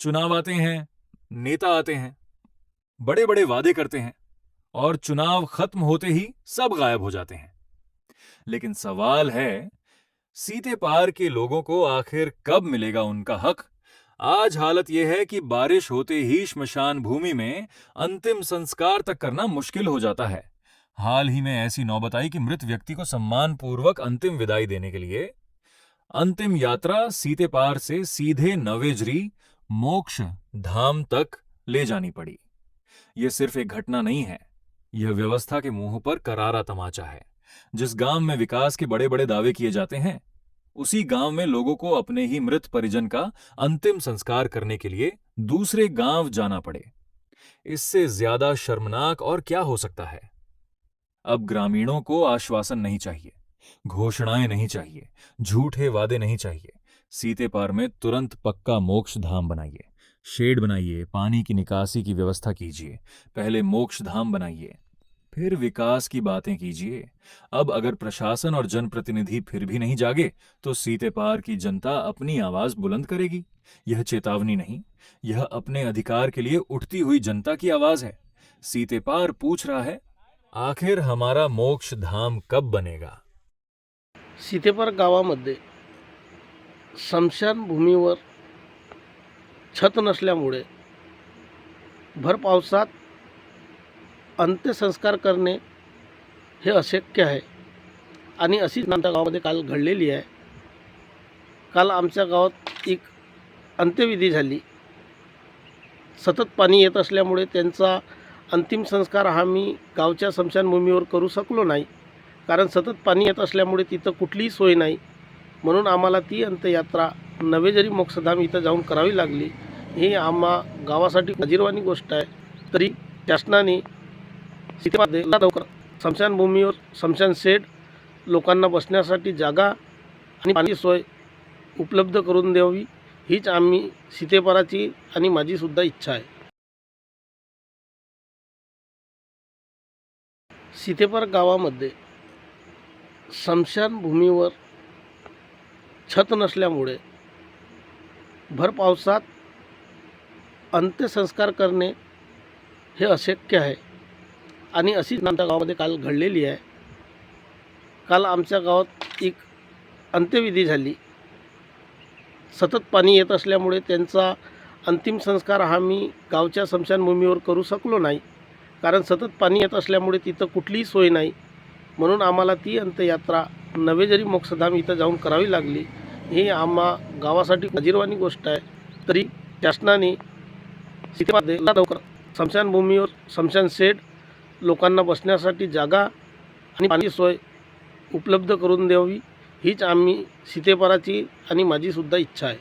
चुनाव आते हैं, नेता आते हैं, बड़े बड़े वादे करते हैं और चुनाव खत्म होते ही सब गायब हो जाते हैं। लेकिन सवाल है, सीते पार के लोगों को आखिर कब मिलेगा उनका हक? आज हालत यह है कि बारिश होते ही श्मशान भूमि में अंतिम संस्कार तक करना मुश्किल हो जाता है। हाल ही में ऐसी नौबत आई कि मृत व्यक्ति को सम्मान पूर्वक अंतिम विदाई देने के लिए अंतिम यात्रा सीते पार से सीधे नवेजरी मोक्ष धाम तक ले जानी पड़ी। यह सिर्फ एक घटना नहीं है, यह व्यवस्था के मुंह पर करारा तमाचा है। जिस गांव में विकास के बड़े बड़े दावे किए जाते हैं, उसी गांव में लोगों को अपने ही मृत परिजन का अंतिम संस्कार करने के लिए दूसरे गांव जाना पड़े। इससे ज्यादा शर्मनाक और क्या हो सकता है? अब ग्रामीणों को आश्वासन नहीं चाहिए, घोषणाएं नहीं चाहिए, झूठे वादे नहीं चाहिए। सीते पार में तुरंत पक्का मोक्ष धाम बनाइए, शेड बनाइए, पानी की निकासी की व्यवस्था कीजिए। पहले मोक्ष धाम बनाइए, फिर विकास की बातें कीजिए। अब अगर प्रशासन और जनप्रतिनिधि फिर भी नहीं जागे, तो सीते पार की जनता अपनी आवाज बुलंद करेगी। यह चेतावनी नहीं, यह अपने अधिकार के लिए उठती हुई जनता की आवाज है। सीते पार पूछ रहा है, आखिर हमारा मोक्ष धाम कब बनेगा? सीतेपार गावामध्ये स्मशानभूमीवर छत नसल्यामुळे भर पावसात अंत्यसंस्कार करणे हे अशक्य आहे आणि अशीच आमच्या गावामध्ये काल घडलेली आहे। काल आमच्या गावात एक अंत्यविधी झाली। सतत पाणी येत असल्यामुळे त्यांचा अंतिम संस्कार आम्ही गावच्या स्मशानभूमीवर करू शकलो नाही, कारण सतत पाणी येत असल्यामुळे तिथं कुठलीही सोय नाही। म्हणून आम्हाला ती अंत्ययात्रा नवेजरी मोक्षधाम इथं जाऊन करावी लागली। ही आम्हा गावासाठी लाजिरवाणी गोष्ट आहे। तरी शासनाने सीतेपार लवकर स्मशानभूमीवर स्मशान शेड, लोकांना बसण्यासाठी जागा आणि पाणी सोय उपलब्ध करून द्यावी, हीच आम्ही सीतेपाराची आणि माझी सुद्धा इच्छा आहे। सीतेपार गावामध्ये स्मशानभूमीवर छत नसल्यामुळे भर पावसात अंत्यसंस्कार करणे हे अशक्य आहे आणि अशीच आमच्या गावामध्ये काल घडलेली आहे। काल आमच्या गावात एक अंत्यविधी झाली। सतत पाणी येत असल्यामुळे त्यांचा अंतिम संस्कार आम्ही गावच्या स्मशानभूमीवर करू शकलो नाही, कारण सतत पाणी येत असल्यामुळे तिथं कुठलीही सोय नाही। म्हणून आम्हाला ती अंत्ययात्रा नवेजरी मोक्षधाम इथं जाऊन करावी लागली। ही आम्हा गावासाठी लाजिरवाणी गोष्ट आहे। तरी शासनाने सीतेपार लवकर स्मशानभूमीवर स्मशान शेड, लोकांना बसण्यासाठी जागा आणि पाणी सोय उपलब्ध करून द्यावी, हीच आम्ही सीतेपाराची आणि माझी सुद्धा इच्छा आहे।